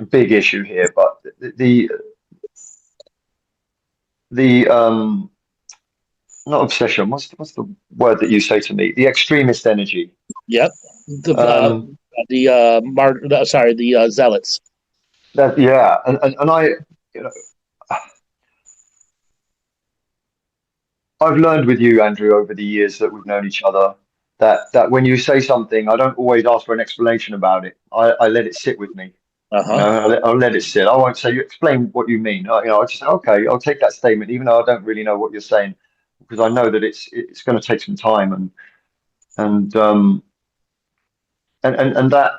big issue here, but the not obsession. What's the word that you say to me? The extremist energy.
Yep. The zealots.
That yeah, and I, you know, I've learned with you, Andrew, over the years that we've known each other, that when you say something, I don't always ask for an explanation about it. I let it sit with me. I'll let it sit. I won't say, you explain what you mean. I just say, okay, I'll take that statement, even though I don't really know what you're saying, because I know that it's going to take some time and um and that,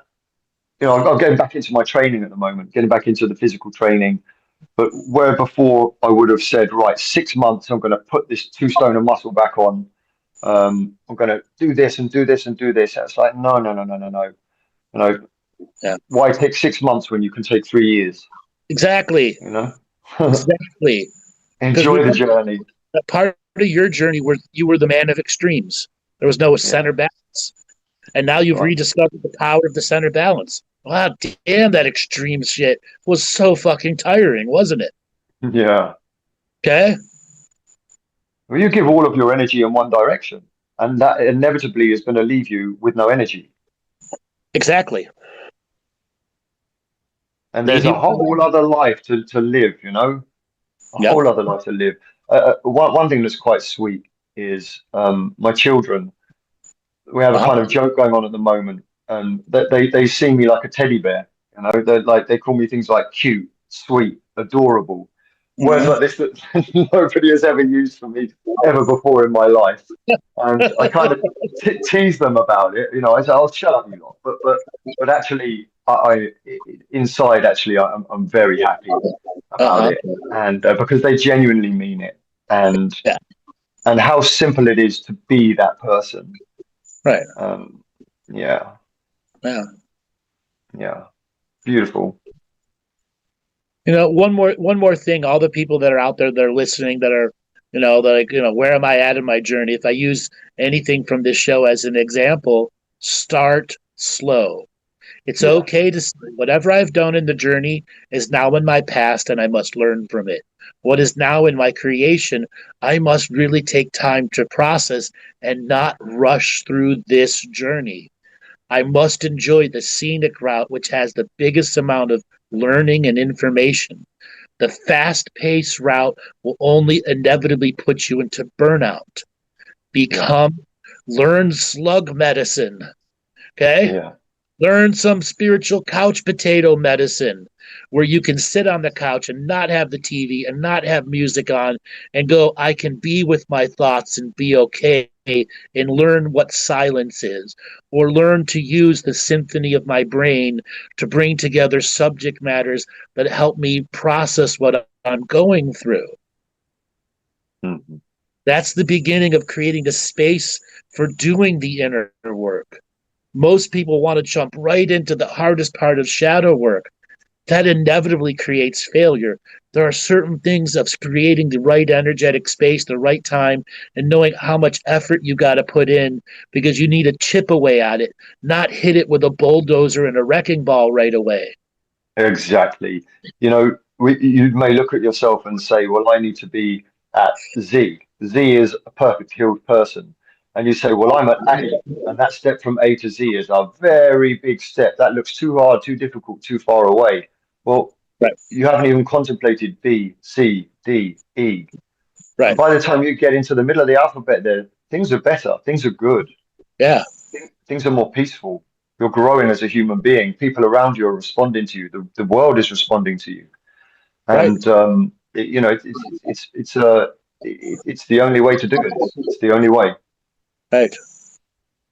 I'm getting back into my training at the moment, getting back into the physical training. But where before I would have said, right, 6 months, I'm going to put this 2 stone of muscle back on. I'm going to do this and do this and do this. It's like, no, no, no, no, no, no.
Yeah.
Why take 6 months when you can take 3 years?
Exactly. Exactly.
Enjoy the journey.
Part of your journey where you were the man of extremes. There was no center balance. And now you've rediscovered the power of the center balance. Wow, damn, that extreme shit was so fucking tiring, wasn't it?
Yeah.
Okay.
Well, you give all of your energy in one direction, and that inevitably is going to leave you with no energy.
Exactly.
And there's a whole other life to live, a whole other life to live. One thing that's quite sweet is my children. We have a kind of joke going on at the moment, and they see me like a teddy bear. They call me things like cute, sweet, adorable, words like this that nobody has ever used for me ever before in my life. And I kind of tease them about it. I say, "I'll shut up, you lot." But actually, I inside actually I'm very happy about it, and because they genuinely mean it, and how simple it is to be that person.
Right.
Yeah.
Yeah.
Yeah. Beautiful.
One more thing. All the people that are out there that are listening, that are, where am I at in my journey? If I use anything from this show as an example, start slow. It's okay to say whatever I've done in the journey is now in my past and I must learn from it. What is now in my creation, I must really take time to process and not rush through this journey. I must enjoy the scenic route, which has the biggest amount of learning and information. The fast-paced route will only inevitably put you into burnout. Learn slug medicine. Okay?
Yeah.
Learn some spiritual couch potato medicine where you can sit on the couch and not have the TV and not have music on and go, I can be with my thoughts and be okay, and learn what silence is, or learn to use the symphony of my brain to bring together subject matters that help me process what I'm going through.
Mm-hmm.
That's the beginning of creating a space for doing the inner work. Most people want to jump right into the hardest part of shadow work. That inevitably creates failure. There are certain things of creating the right energetic space, the right time, and knowing how much effort you got to put in, because you need to chip away at it, not hit it with a bulldozer and a wrecking ball right away.
Exactly. You may look at yourself and say, well, I need to be at Z. Z is a perfect healed person. And you say, well, I'm at A, and that step from A to Z is a very big step. That looks too hard, too difficult, too far away. Well, you haven't even contemplated B, C, D, E.
Right.
And by the time you get into the middle of the alphabet there, things are better. Things are good.
Yeah.
Things are more peaceful. You're growing as a human being. People around you are responding to you. The world is responding to you. And, it's the only way to do it. It's the only way.
Right.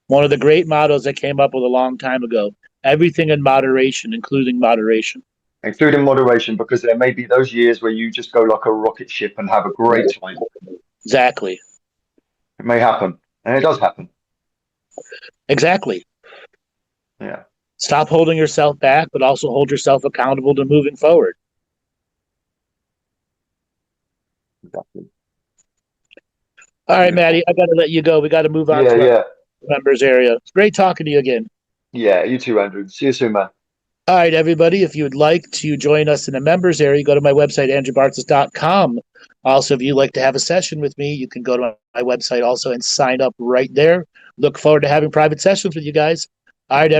One of the great mottos that came up with a long time ago: everything in moderation, including moderation.
Including moderation, because there may be those years where you just go like a rocket ship and have a great time.
Exactly.
It may happen, and it does happen.
Exactly.
Yeah.
Stop holding yourself back, but also hold yourself accountable to moving forward.
Exactly.
All right,
Beautiful.
Maddie, I got to let you go. We got to move on
Yeah,
to our
yeah.
members area. It's great talking to you again.
Yeah, you too, Andrew. See you soon, man.
All right, everybody, if you would like to join us in the members area, go to my website, andrewbartzis.com. Also, if you'd like to have a session with me, you can go to my website also and sign up right there. Look forward to having private sessions with you guys. All right, everybody.